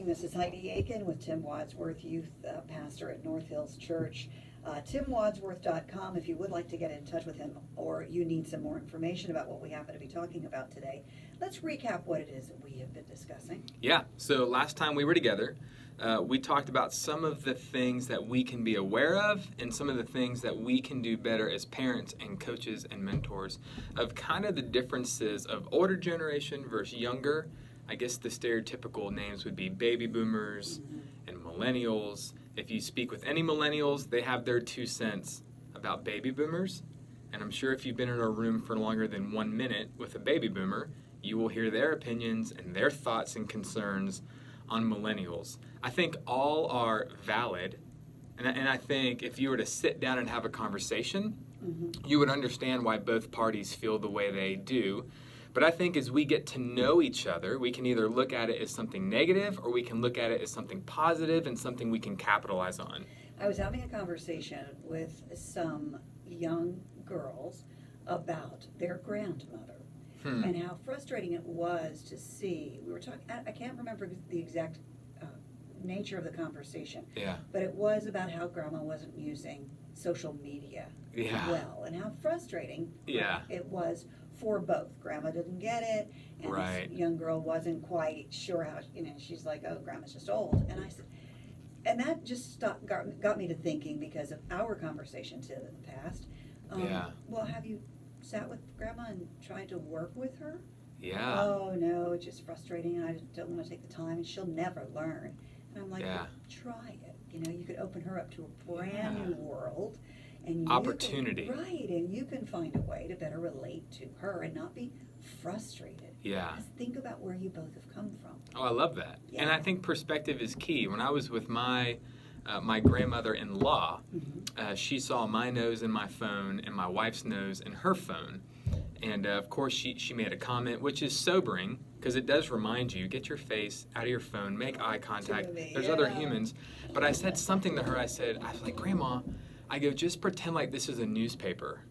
This is Heidi Aiken with Tim Wadsworth, youth pastor at North Hills Church. TimWadsworth.com if you would like to get in touch with him or you need some more information about what we happen to be talking about today. Let's recap what it is that we have been discussing. Yeah, so last time we were together, we talked about some of the things that we can be aware of and some of the things that we can do better as parents and coaches and mentors of kind of the differences of older generation versus younger. I guess the stereotypical names would be baby boomers and millennials. If you speak with any millennials, they have their 2 cents about baby boomers. And I'm sure if you've been in a room for longer than 1 minute with a baby boomer, you will hear their opinions and their thoughts and concerns on millennials. I think all are valid. And I think if you were to sit down and have a conversation, you would understand why both parties feel the way they do. But I think as we get to know each other, we can either look at it as something negative or we can look at it as something positive and something we can capitalize on. I was having a conversation with some young girls about their grandmother and how frustrating it was to see. We were talking, I can't remember the exact nature of the conversation, but it was about how grandma wasn't using social media well and how frustrating it was for both. Grandma didn't get it, and this young girl wasn't quite sure how, she's like, oh, grandma's just old. And I said, and that just got me to thinking because of our conversations in the past. Well, have you sat with grandma and tried to work with her? Oh, no, it's just frustrating, and I don't want to take the time, and she'll never learn. And I'm like, well, try it. You could open her up to a brand new world. And opportunity. And you can find a way to better relate to her and not be frustrated. Just think about where you both have come from. Oh, I love that. And I think perspective is key. When I was with my grandmother-in-law, she saw my nose in my phone and my wife's nose in her phone. And of course, she made a comment, which is sobering, because it does remind you, get your face out of your phone, make eye contact. There's other humans. But I said something to her. I was like, Grandma, I go, just pretend like this is a newspaper.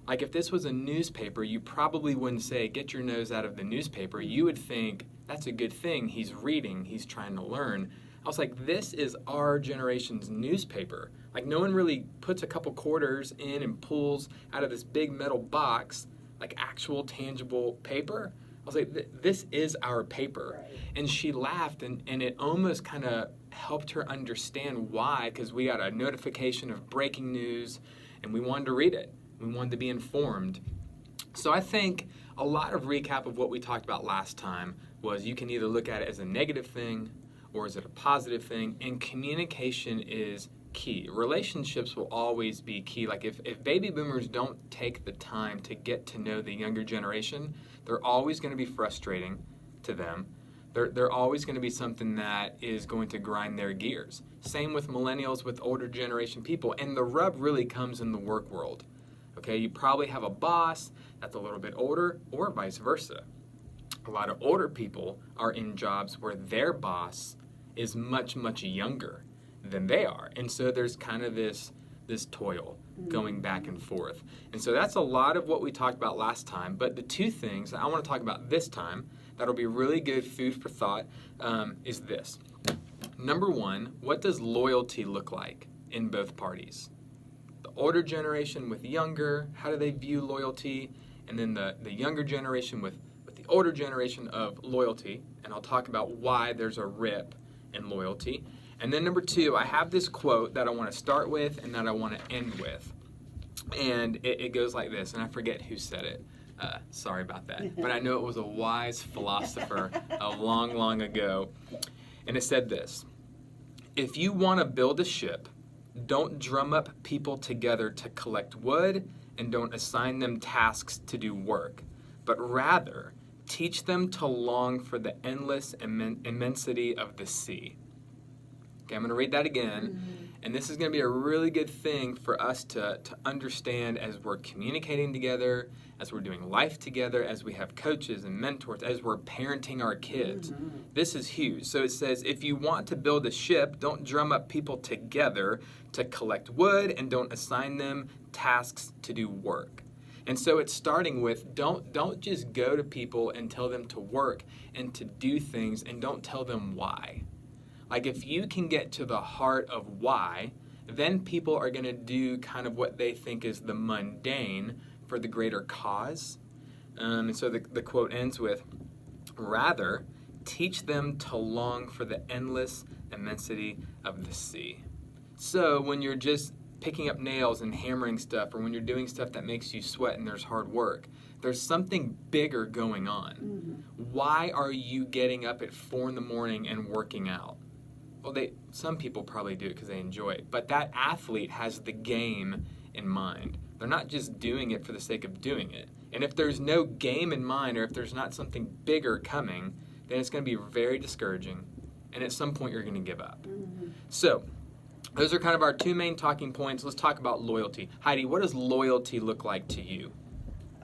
Like if this was a newspaper, you probably wouldn't say, get your nose out of the newspaper. You would think, that's a good thing. He's reading. He's trying to learn. I was like, this is our generation's newspaper. Like no one really puts a couple quarters in and pulls out of this big metal box, like actual tangible paper. I was like, this is our paper. And she laughed, and it almost kind of helped her understand why, because we got a notification of breaking news, and we wanted to read it. We wanted to be informed. So I think a lot of recap of what we talked about last time was you can either look at it as a negative thing or is it a positive thing, and communication is key. Relationships will always be key. Like if baby boomers don't take the time to get to know the younger generation, they're always going to be frustrating to them. They're always going to be something that is going to grind their gears. Same with millennials, with older generation people. And the rub really comes in the work world. Okay, you probably have a boss that's a little bit older or vice versa. A lot of older people are in jobs where their boss is much, much younger than they are. And so there's kind of this toil going back and forth. And so that's a lot of what we talked about last time. But the two things that I want to talk about this time that'll be really good food for thought is this. Number one, what does loyalty look like in both parties? The older generation with younger, how do they view loyalty? And then the younger generation with the older generation of loyalty. And I'll talk about why there's a rip in loyalty. And then number two, I have this quote that I want to start with and that I want to end with. And it goes like this, and I forget who said it. Sorry about that. But I know it was a wise philosopher a long, long ago. And it said this: if you want to build a ship, don't drum up people together to collect wood, and don't assign them tasks to do work, but rather teach them to long for the endless immensity of the sea. Okay, I'm going to read that again. And this is going to be a really good thing for us to understand as we're communicating together, as we're doing life together, as we have coaches and mentors, as we're parenting our kids. This is huge. So it says, if you want to build a ship, don't drum up people together to collect wood, and don't assign them tasks to do work. And so it's starting with don't just go to people and tell them to work and to do things, and don't tell them why. Like if you can get to the heart of why, then people are going to do kind of what they think is the mundane for the greater cause. And so the quote ends with, rather, teach them to long for the endless immensity of the sea. So when you're just picking up nails and hammering stuff, or when you're doing stuff that makes you sweat and there's hard work, there's something bigger going on. Mm-hmm. Why are you getting up at 4 a.m. and working out? Well, some people probably do it because they enjoy it, but that athlete has the game in mind. They're not just doing it for the sake of doing it. And if there's no game in mind, or if there's not something bigger coming, then it's going to be very discouraging, and at some point you're going to give up. Mm-hmm. So those are kind of our 2 main talking points. Let's talk about loyalty. Heidi, what does loyalty look like to you?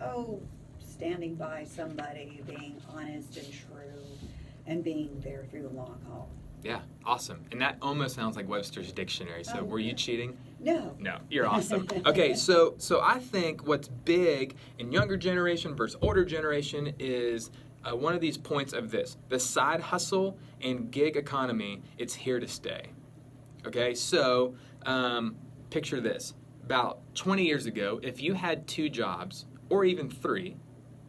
Oh, standing by somebody, being honest and true, and being there through the long haul. Yeah, awesome. And that almost sounds like Webster's dictionary. So were you cheating? No. No, you're awesome. Okay, so I think what's big in younger generation versus older generation is one of these points of this. The side hustle and gig economy, it's here to stay. Okay, so picture this. About 20 years ago, if you had 2 jobs, or even 3,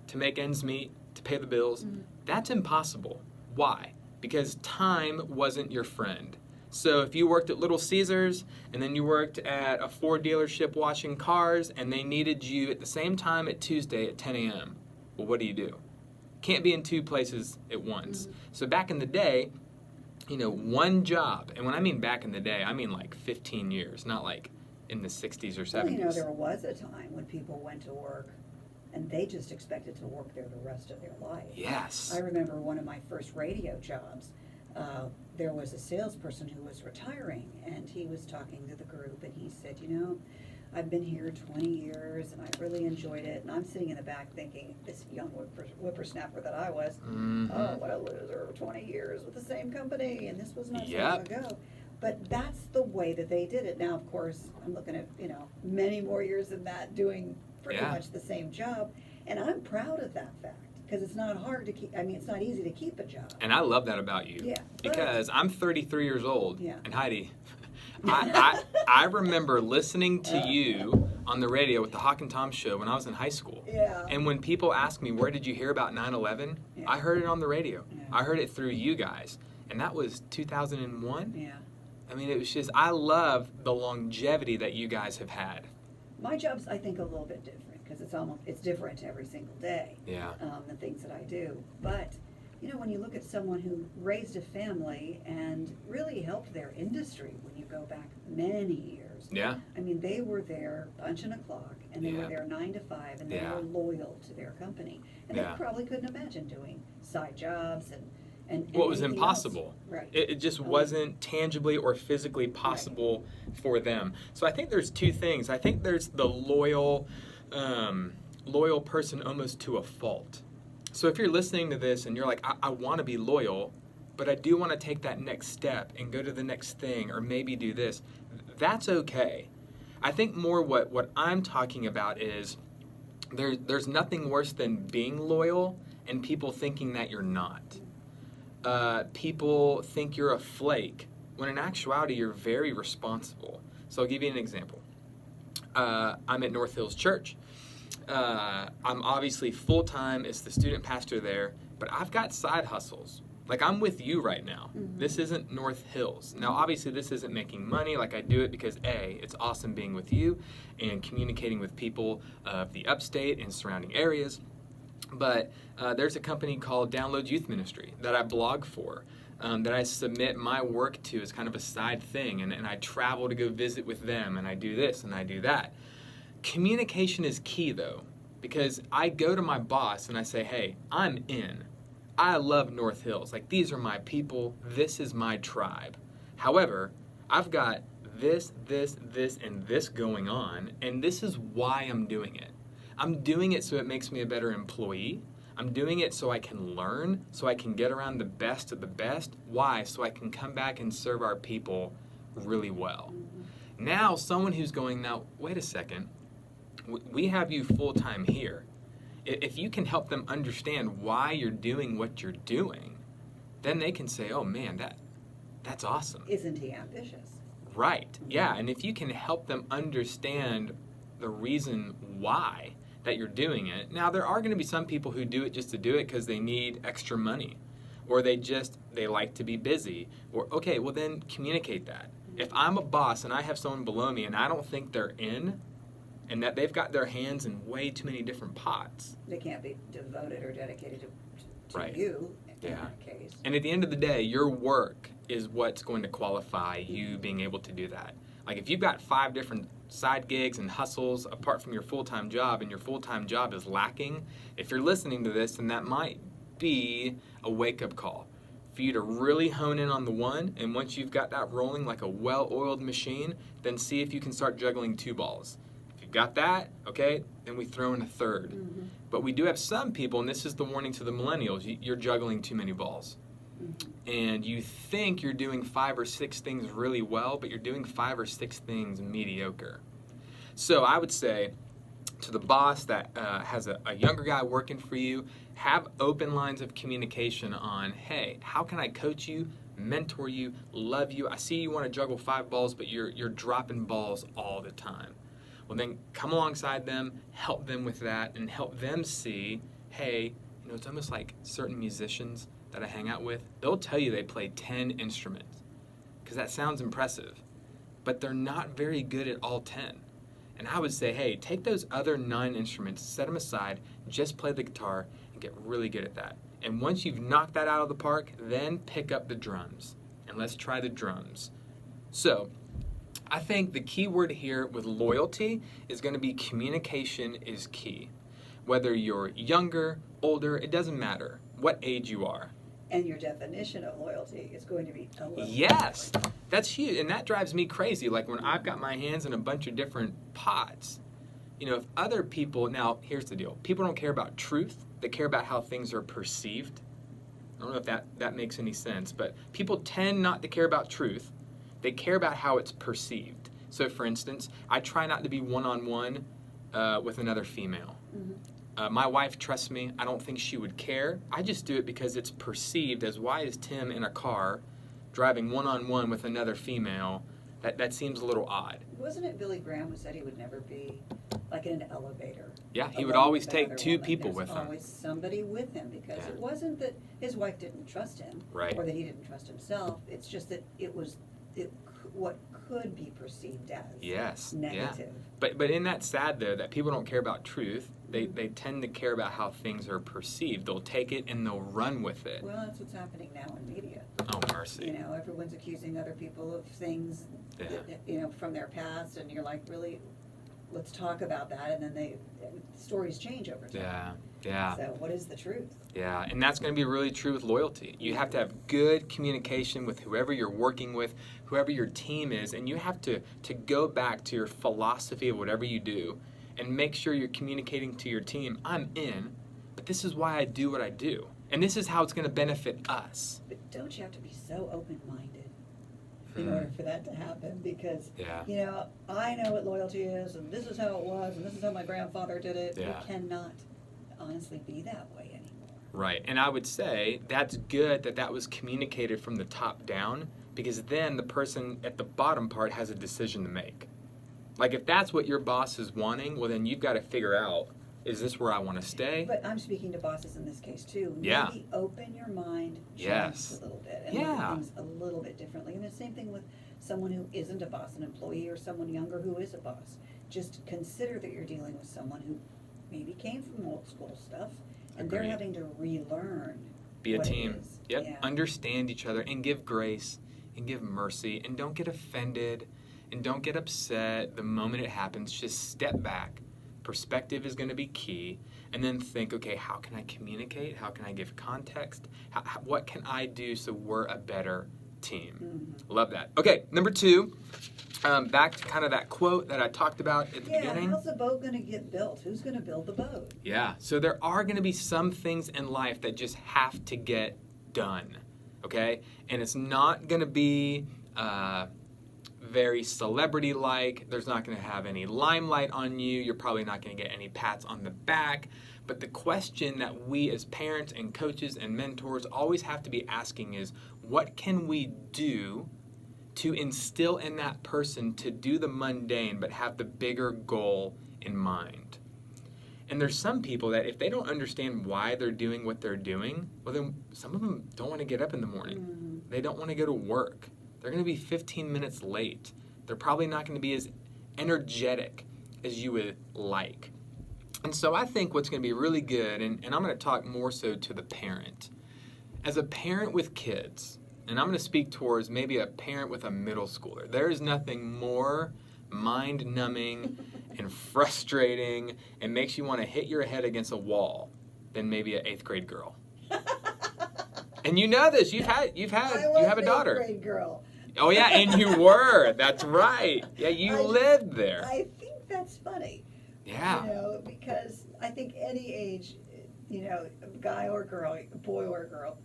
to make ends meet, to pay the bills, that's impossible. Why? Because time wasn't your friend. So if you worked at Little Caesars, and then you worked at a Ford dealership washing cars, and they needed you at the same time at Tuesday at 10 a.m., well, what do? Can't be in 2 places at once. So back in the day, one job, and when I mean back in the day, I mean like 15 years, not like in the 60s or 70s. Well, there was a time when people went to work and they just expected to work there the rest of their life. Yes. I remember one of my first radio jobs. There was a salesperson who was retiring, and he was talking to the group, and he said, I've been here 20 years, and I really enjoyed it. And I'm sitting in the back thinking, this young whippersnapper that I was, oh, what a loser, 20 years with the same company, and this was not so long ago. But that's the way that they did it. Now, of course, I'm looking at, many more years than that doing pretty much the same job. And I'm proud of that fact, because it's not hard to keep, it's not easy to keep a job. And I love that about you. Yeah. Because I'm 33 years old. Yeah. And Heidi, I remember listening to you on the radio with the Hawk and Tom show when I was in high school. Yeah. And when people ask me, where did you hear about 9/11? Yeah. I heard it on the radio. Yeah. I heard it through you guys. And that was 2001? Yeah. It was just, I love the longevity that you guys have had. My job's, I think, a little bit different, because it's different every single day. Yeah. The things that I do. But, when you look at someone who raised a family and really helped their industry, when you go back many years. Yeah. They were there punching a clock, and they were there 9 to 5, and they were loyal to their company. And they probably couldn't imagine doing side jobs and well, it was impossible. Else. Right. It just wasn't tangibly or physically possible for them. So I think there's 2 things. I think there's the loyal person almost to a fault. So if you're listening to this and you're like, I want to be loyal, but I do want to take that next step and go to the next thing, or maybe do this, that's okay. I think more what I'm talking about is there's nothing worse than being loyal and people thinking that you're not. People think you're a flake, when in actuality you're very responsible. So I'll give you an example. I'm at North Hills Church. I'm obviously full-time as the student pastor there, but I've got side hustles. Like, I'm with you right now. Mm-hmm. This isn't North Hills. Now, obviously, this isn't making money. Like, I do it because, A, it's awesome being with you and communicating with people of the upstate and surrounding areas. But there's a company called Download Youth Ministry that I blog for, that I submit my work to as kind of a side thing, and I travel to go visit with them, and I do this and I do that. Communication is key, though, because I go to my boss and I say, hey, I'm in. I love North Hills. Like, these are my people. This is my tribe. However, I've got this, and this going on, and this is why I'm doing it. I'm doing it so it makes me a better employee. I'm doing it so I can learn, so I can get around the best of the best. Why? So I can come back and serve our people really well. Mm-hmm. Now, someone who's going, now, wait a second. We have you full-time here. If you can help them understand why you're doing what you're doing, then they can say, oh man, That's awesome. Isn't he ambitious? Right. Yeah. And if you can help them understand the reason why that you're doing it. Now, there are going to be some people who do it just to do it because they need extra money, or they like to be busy, or, okay, well then communicate that. If I'm a boss and I have someone below me and I don't think they're in, and that they've got their hands in way too many different pots. They can't be devoted or dedicated to Right. you in Yeah. that case. And at the end of the day, your work is what's going to qualify you being able to do that. Like if you've got 5 different side gigs and hustles apart from your full-time job, and your full-time job is lacking, if you're listening to this, then that might be a wake-up call for you to really hone in on the one, and once you've got that rolling like a well-oiled machine, then see if you can start juggling 2 balls. If you've got that, okay, then we throw in a third. Mm-hmm. But we do have some people, and this is the warning to the millennials, you're juggling too many balls. Mm-hmm. And you think you're doing 5 or 6 things really well, but you're doing 5 or 6 things mediocre. So I would say to the boss that has a younger guy working for you, have open lines of communication on, hey, how can I coach you, mentor you, love you? I see you want to juggle 5 balls, but you're dropping balls all the time. Well, then come alongside them, help them with that, and help them see, hey, it's almost like certain musicians that I hang out with, they'll tell you they play 10 instruments because that sounds impressive, but they're not very good at all 10. And I would say, hey, take those other 9 instruments, set them aside, just play the guitar, and get really good at that. And once you've knocked that out of the park, then pick up the drums, and let's try the drums. So I think the key word here with loyalty is going to be communication is key. Whether you're younger, older, it doesn't matter what age you are. And your definition of loyalty is going to be a little Yes, different. that's huge, and that drives me crazy. Like when I've got my hands in a bunch of different pots, if other people, now here's the deal, people don't care about truth, they care about how things are perceived. I don't know if that makes any sense, but people tend not to care about truth, they care about how it's perceived. So for instance, I try not to be one-on-one with another female. Mm-hmm. My wife trusts me. I don't think she would care. I just do it because it's perceived as, why is Tim in a car driving one-on-one with another female? That seems a little odd. Wasn't it Billy Graham who said he would never be like in an elevator? Yeah, he would alone always with take another 2 woman? people There's with him. always somebody with him, because Yeah. it wasn't that his wife didn't trust him, Right. or that he didn't trust himself. It's just that what could be perceived as Yes, negative. yeah. But isn't that sad, though, that people don't care about truth? They tend to care about how things are perceived. They'll take it and they'll run with it. Well, that's what's happening now in media. Oh, mercy. Everyone's accusing other people of things, Yeah. from their past, and you're like, really, let's talk about that, and then stories change over time. Yeah, yeah. So what is the truth? Yeah, and that's going to be really true with loyalty. You have to have good communication with whoever you're working with, whoever your team is, and you have to go back to your philosophy of whatever you do and make sure you're communicating to your team, I'm in, but this is why I do what I do, and this is how it's going to benefit us. But don't you have to be so open-minded in order for that to happen? Because, Yeah. I know what loyalty is, and this is how it was, and this is how my grandfather did it. Yeah. We cannot honestly be that way anymore. Right, and I would say that's good that was communicated from the top down, because then the person at the bottom part has a decision to make. Like if that's what your boss is wanting, well then you've got to figure out, is this where I want to stay? But I'm speaking to bosses in this case too. Yeah. Maybe open your mind Yes. just a little bit and look Yeah. at things a little bit differently. And the same thing with someone who isn't a boss, an employee, or someone younger who is a boss. Just consider that you're dealing with someone who maybe came from old school stuff, and they're Agreed. having to relearn Be a what it team. is. Yep. Yeah. Understand each other and give grace and give mercy, and don't get offended and don't get upset the moment it happens. Just step back. Perspective is going to be key, and then think, okay, how can I communicate? How can I give context? What can I do so we're a better team? Mm-hmm. Love that. Okay, number 2, back to kind of that quote that I talked about at the beginning. How's the boat going to get built? Who's going to build the boat? Yeah, so there are going to be some things in life that just have to get done, okay? And it's not going to be very celebrity-like. There's not going to have any limelight on you. You're probably not going to get any pats on the back. But the question that we as parents and coaches and mentors always have to be asking is, What can we do to instill in that person to do the mundane but have the bigger goal in mind? And there's some people that if they don't understand why they're doing what they're doing, well, then some of them don't want to get up in the morning. Mm-hmm. They don't want to go to work. They're going to be 15 minutes late. They're probably not going to be as energetic as you would like. And so I think what's going to be really good, and I'm going to talk more so to the parent. As a parent with kids, and I'm going to speak towards maybe a parent with a middle schooler, there is nothing more mind-numbing and frustrating and makes you want to hit your head against a wall than maybe an 8th grade girl. And you know this. You have a daughter. 8th grade girl. Oh yeah, and you were. That's right. Yeah, you lived there. I think that's funny. Yeah. You know, because I think any age, you know, guy or girl, boy or girl,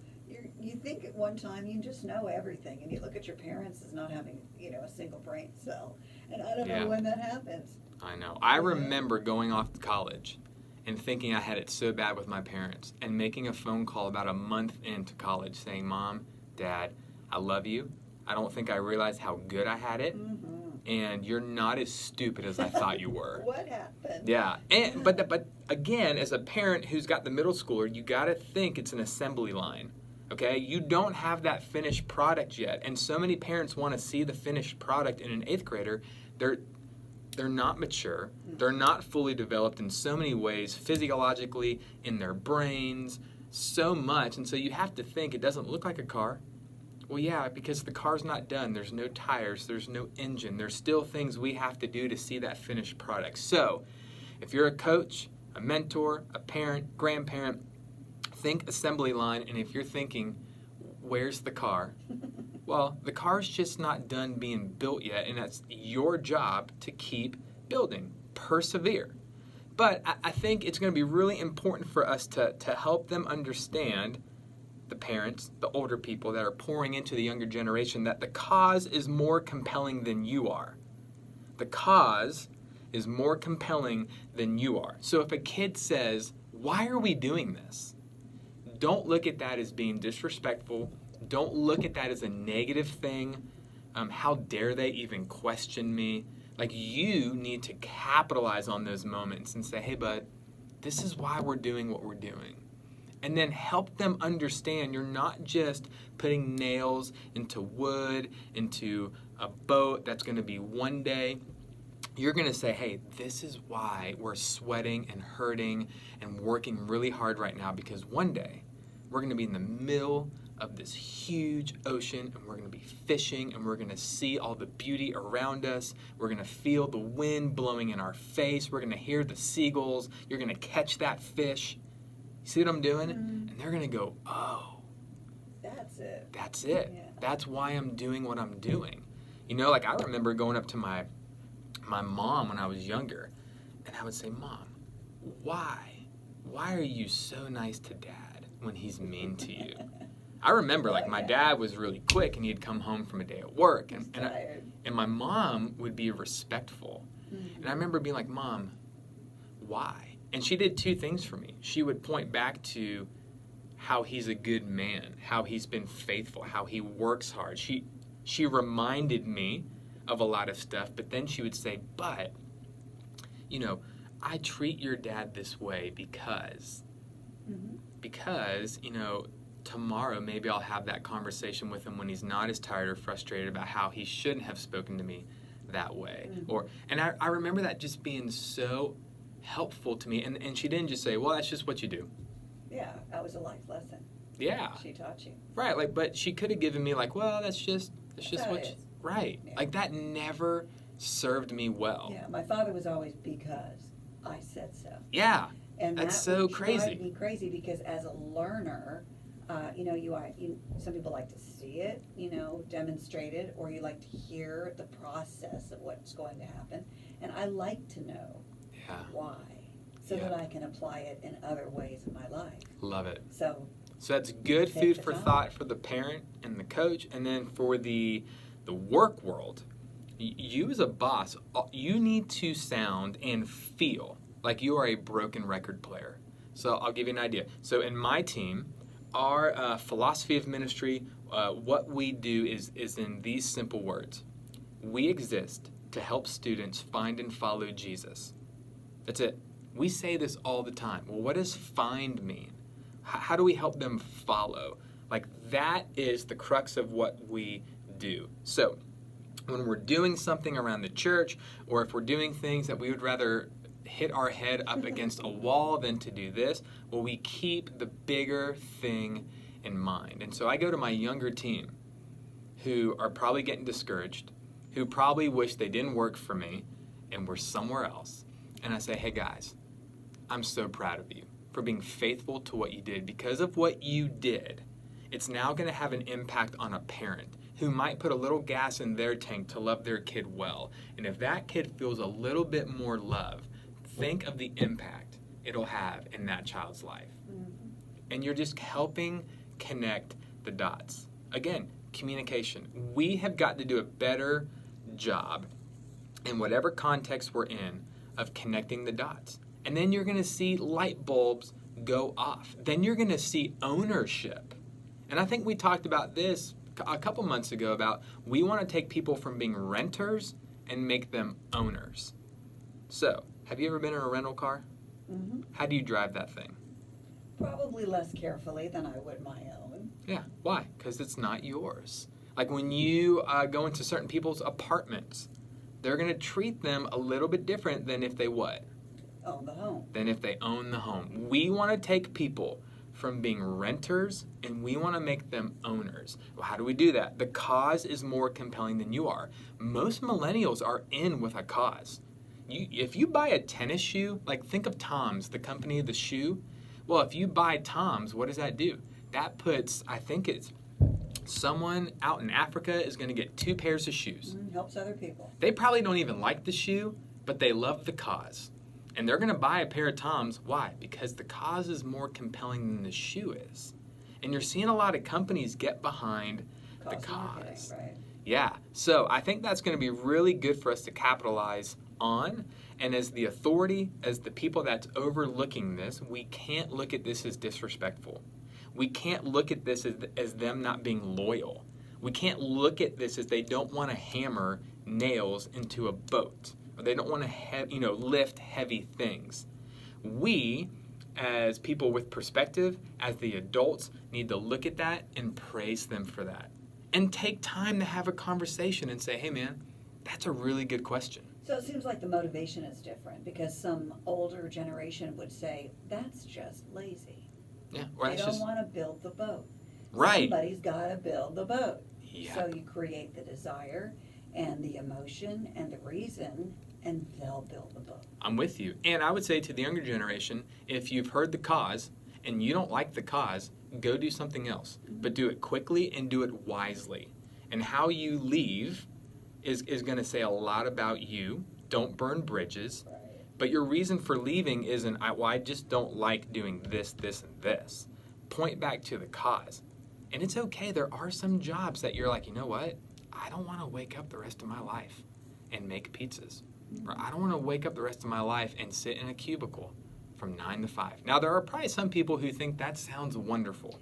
you think at one time you just know everything, and you look at your parents as not having, you know, a single brain cell, and I don't know when that happens. I know. I remember going off to college and thinking I had it so bad with my parents, and making a phone call about a month into college saying, Mom, Dad, I love you. I don't think I realized how good I had it, and you're not as stupid as I thought you were. What happened? Yeah, and but again, as a parent who's got the middle schooler, you got to think it's an assembly line. Okay, you don't have that finished product yet, and so many parents want to see the finished product in an 8th grader. They're not mature. They're not fully developed in so many ways, physiologically, in their brains, so much, and so you have to think it doesn't look like a car. Well, yeah, because the car's not done. There's no tires. There's no engine. There's still things we have to do to see that finished product. So, if you're a coach, a mentor, a parent, grandparent, think assembly line, and if you're thinking, where's the car? Well, the car's just not done being built yet, and that's your job to keep building. Persevere. But I think it's going to be really important for us to help them understand, the parents, the older people that are pouring into the younger generation, that the cause is more compelling than you are. The cause is more compelling than you are. So if a kid says, why are we doing this? Don't look at that as being disrespectful. Don't look at that as a negative thing. How dare they even question me? Like, you need to capitalize on those moments and say, hey, bud, this is why we're doing what we're doing. And then help them understand you're not just putting nails into wood, into a boat that's going to be one day. You're going to say, hey, this is why we're sweating and hurting and working really hard right now, because one day we're going to be in the middle of this huge ocean, and we're going to be fishing, and we're going to see all the beauty around us. We're going to feel the wind blowing in our face. We're going to hear the seagulls. You're going to catch that fish. You see what I'm doing? And they're going to go, oh. That's it. That's it. Yeah. That's why I'm doing what I'm doing. You know, like I remember going up to my mom when I was younger, and I would say, Mom, why are you so nice to Dad when he's mean to you? I remember, like, my dad was really quick, and he'd come home from a day at work, and my mom would be respectful. And I remember being like, Mom, why? And she did two things for me. She would point back to how he's a good man, how he's been faithful, how he works hard. She reminded me of a lot of stuff, but then she would say, but, you know, I treat your dad this way because, you know, tomorrow maybe I'll have that conversation with him when he's not as tired or frustrated about how he shouldn't have spoken to me that way. And I remember that just being so helpful to me. And she didn't just say, well, that's just what you do. Yeah, that was a life lesson. Yeah. She taught you. Right, like, but she could have given me like, well, that's just what you, right. Yeah. Like, that never served me well. Yeah, my father was always because I said so. Yeah. And that's that so would crazy. drive me crazy because as a learner, you know, some people like to see it, you know, demonstrated, or you like to hear the process of what's going to happen. And I like to know why, so that I can apply it in other ways in my life. Love it. So that's good food for thought for the parent and the coach, and then for the work world. You as a boss, you need to sound and feel like you are a broken record player. So I'll give you an idea. So in my team, our philosophy of ministry, what we do is in these simple words. We exist to help students find and follow Jesus. That's it. We say this all the time. Well, what does find mean? How do we help them follow? Like, that is the crux of what we do. So when we're doing something around the church, or if we're doing things that we would rather hit our head up against a wall than to do this, well, we keep the bigger thing in mind. And so I go to my younger team who are probably getting discouraged, who probably wish they didn't work for me and were somewhere else. And I say, hey guys, I'm so proud of you for being faithful to what you did. Because of what you did, it's now going to have an impact on a parent who might put a little gas in their tank to love their kid well. And if that kid feels a little bit more love, think of the impact it'll have in that child's life. Mm-hmm. And you're just helping connect the dots. Again, communication. We have got to do a better job in whatever context we're in of connecting the dots. And then you're going to see light bulbs go off. Then you're going to see ownership. And I think we talked about this a couple months ago about we want to take people from being renters and make them owners. So, have you ever been in a rental car? Mm-hmm. How do you drive that thing? Probably less carefully than I would my own. Yeah. Why? Because it's not yours. Like when you go into certain people's apartments, they're going to treat them a little bit different than if they what? Own the home. Than if they own the home. We want to take people from being renters and we want to make them owners. Well, how do we do that? The cause is more compelling than you are. Most millennials are in with a cause. If you buy a tennis shoe, like think of Tom's, the company of the shoe. Well, if you buy Tom's, what does that do? That puts, I think it's someone out in Africa is going to get 2 pairs of shoes. Helps other people. They probably don't even like the shoe, but they love the cause. And they're going to buy a pair of Toms. Why? Because the cause is more compelling than the shoe is. And you're seeing a lot of companies get behind the cause. Right. Yeah. So I think that's going to be really good for us to capitalize on. And as the authority, as the people that's overlooking this, we can't look at this as disrespectful. We can't look at this as them not being loyal. We can't look at this as they don't want to hammer nails into a boat. Or they don't want to lift heavy things. We, as people with perspective, as the adults, need to look at that and praise them for that. And take time to have a conversation and say, hey man, that's a really good question. So it seems like the motivation is different because some older generation would say, that's just lazy. Yeah, they don't want to build the boat. Right. Somebody's got to build the boat. Yep. So you create the desire and the emotion and the reason, and they'll build the boat. I'm with you. And I would say to the younger generation, if you've heard the cause and you don't like the cause, go do something else. Mm-hmm. But do it quickly and do it wisely. And how you leave is going to say a lot about you. Don't burn bridges. Right. But your reason for leaving isn't, I just don't like doing this, this, and this. Point back to the cause. And it's okay. There are some jobs that you're like, you know what? I don't want to wake up the rest of my life and make pizzas. Or I don't want to wake up the rest of my life and sit in a cubicle from 9 to 5. Now, there are probably some people who think that sounds wonderful.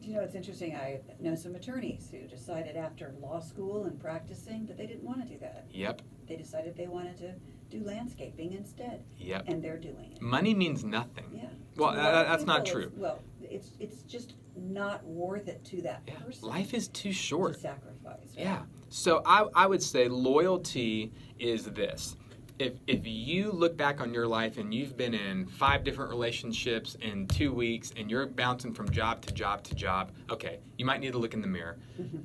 You know, it's interesting. I know some attorneys who decided after law school and practicing that they didn't want to do that. Yep. They decided they wanted to do landscaping instead. Yep. And they're doing it. Money means nothing. Yeah. Well, that's not true. It's just not worth it to that person. Life is too short. To sacrifice. Right? Yeah. So I would say loyalty is this. If you look back on your life and you've been in 5 different relationships in 2 weeks and you're bouncing from job to job to job, okay, you might need to look in the mirror.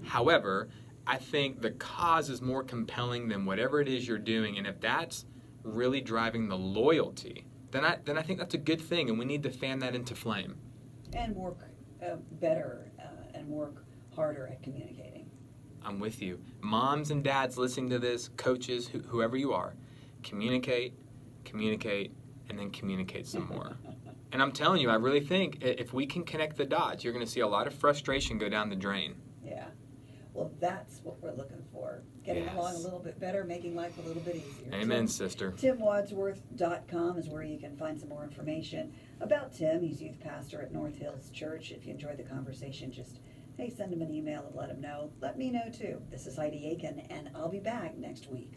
However, I think the cause is more compelling than whatever it is you're doing. And if that's really driving the loyalty, then I think that's a good thing, and we need to fan that into flame. And work better and work harder at communicating. I'm with you. Moms and dads listening to this, coaches, whoever you are, communicate, and then communicate some more. And I'm telling you, I really think if we can connect the dots, you're going to see a lot of frustration go down the drain. Yeah. Well, that's what we're looking for. Getting Yes. along a little bit better, making life a little bit easier. Amen, sister. TimWadsworth.com is where you can find some more information about Tim. He's youth pastor at North Hills Church. If you enjoyed the conversation, just, hey, send him an email and let him know. Let me know too. This is Heidi Aiken, and I'll be back next week.